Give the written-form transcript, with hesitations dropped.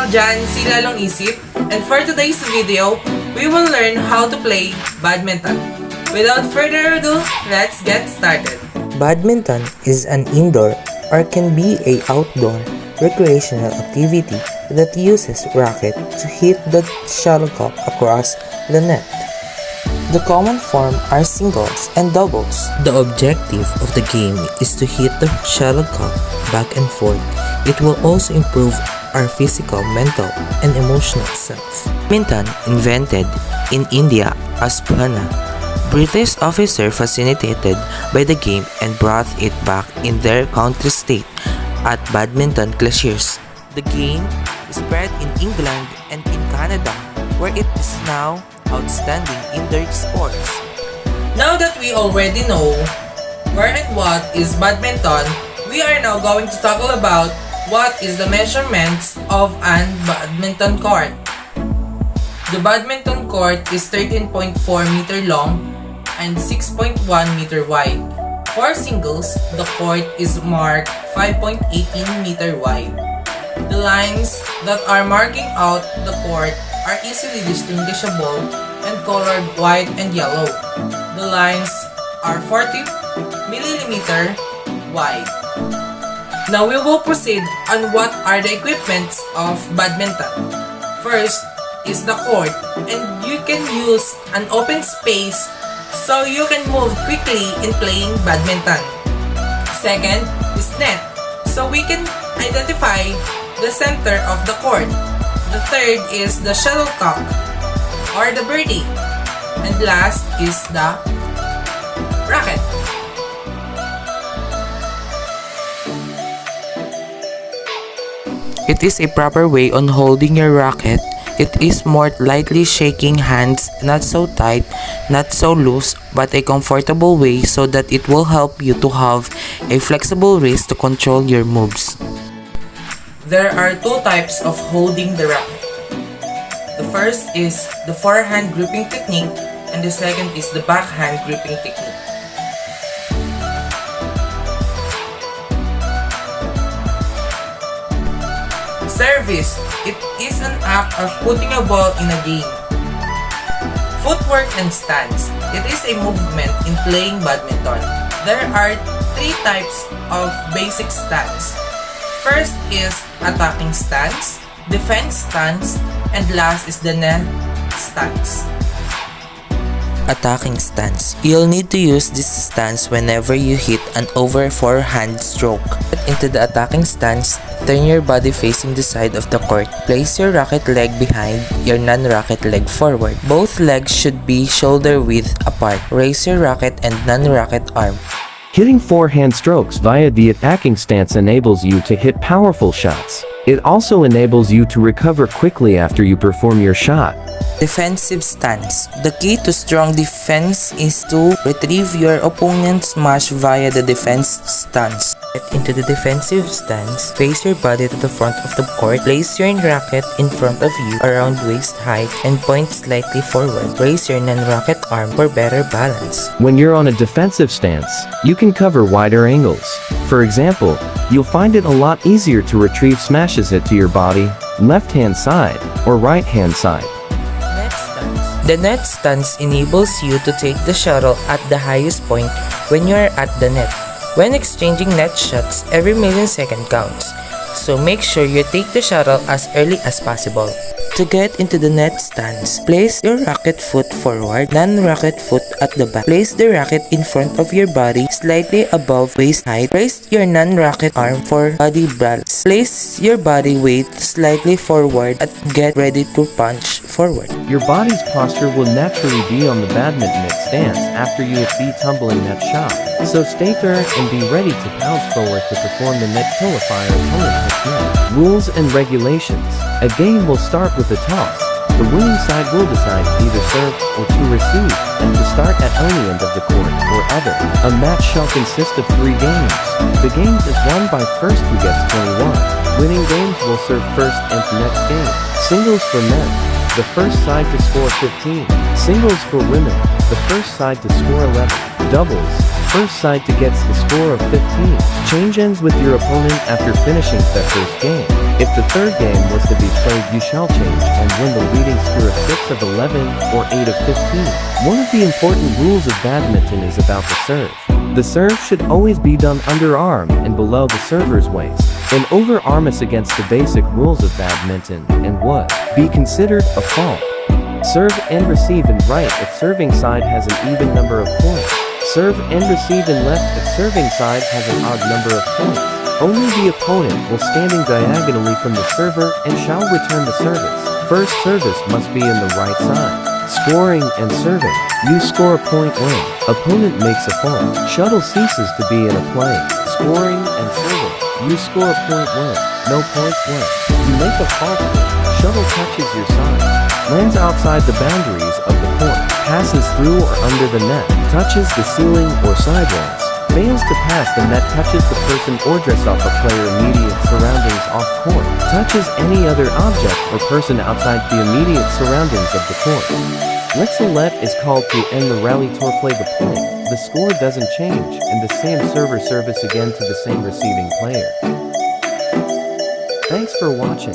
dyan si Lalong Isip, and for today's video, we will learn how to play badminton. Without further ado, let's get started. Badminton is an indoor or can be a outdoor recreational activity that uses racket to hit the shuttlecock across the net. The common form are singles and doubles. The objective of the game is to hit the shuttlecock back and forth. It will also improve our physical, mental, and emotional self. Badminton, invented in India as Prana, British officer fascinated by the game and brought it back in their country state at badminton glaciers. The game spread in England and in Canada, where it is now outstanding indoor sports. Now that we already know where and what is badminton, we are now going to talk about what is the measurements of an badminton court. The badminton court is 13.4 meter long and 6.1 meter wide. For singles, the court is marked 5.18 meter wide. The lines that are marking out the court are easily distinguishable and colored white and yellow. The lines are 40 millimeter wide. Now we will proceed on what are the equipments of badminton. First is the court, and you can use an open space so you can move quickly in playing badminton. Second is net, so we can identify the center of the court. The third is the shuttlecock or the birdie. And last is the racket. It is a proper way on holding your racket. It is more lightly shaking hands, not so tight, not so loose, but a comfortable way so that it will help you to have a flexible wrist to control your moves. There are two types of holding the racket. The first is the forehand gripping technique, and the second is the backhand gripping technique. Service. It is an act of putting a ball in a game. Footwork and stance. It is a movement in playing badminton. There are three types of basic stance. First is attacking stance, defense stance, and last is the net stance. Attacking stance. You'll need to use this stance whenever you hit an over forehand stroke. Get into the attacking stance, turn your body facing the side of the court. Place your racket leg behind your non-racket leg forward. Both legs should be shoulder width apart. Raise your racket and non-racket arm. Hitting forehand strokes via the attacking stance enables you to hit powerful shots. It also enables you to recover quickly after you perform your shot. Defensive stance. The key to strong defense is to retrieve your opponent's smash via the defense stance. Get into the defensive stance. Face your body to the front of the court. Place your racket in front of you around waist height and point slightly forward. Raise your non-racket arm for better balance. When you're on a defensive stance, you can cover wider angles. For example, you'll find it a lot easier to retrieve smashes it to your body, left-hand side, or right-hand side. Net stance. The net stance enables you to take the shuttle at the highest point when you are at the net. When exchanging net shots, every millisecond counts, so make sure you take the shuttle as early as possible. To get into the net stance, place your racket foot forward, non-racket foot at the back. Place the racket in front of your body, slightly above waist height. Raise your non-racket arm for body balance. Place your body weight slightly forward and get ready to punch forward. Your body's posture will naturally be on the badminton net stance after you hit the tumbling net shot. So stay firm and be ready to pounce forward to perform the net nullifier opponent hits net. Rules and regulations. A game will start with a toss. The winning side will decide to either serve or to receive, and to start at any end of the court or other. A match shall consist of 3 games. The games is won by first who gets 21. Winning games will serve first and next game. Singles for men. The first side to score 15. Singles for women. The first side to score 11. Doubles. first side to gets the score of 15. Change ends with your opponent after finishing that first game. If the third game was to be played, you shall change and win the leading score of 6 of 11 or 8 of 15. One of the important rules of badminton is about the serve. The serve should always be done underarm and below the server's waist. An overarm is against the basic rules of badminton and would be considered a fault. Serve and receive in right if serving side has an even number of points. Serve and receive in left if serving side has an odd number of points. Only the opponent will standing diagonally from the server and shall return the service. First service must be in the right side. Scoring and serving. You score a point win. Opponent makes a fault. Shuttle ceases to be in a play. Scoring and serving. You score a point win. No points win. You make a fault win. Shuttle touches your side. Lands outside the boundaries of the court. Passes through or under the net. Touches the ceiling or sidelines. Fails to pass the net, touches the person or dress off a player immediate surroundings off court. Touches any other object or person outside the immediate surroundings of the court. Let's is called to end the rally to play the point. The score doesn't change and the same server service again to the same receiving player. Thanks for watching.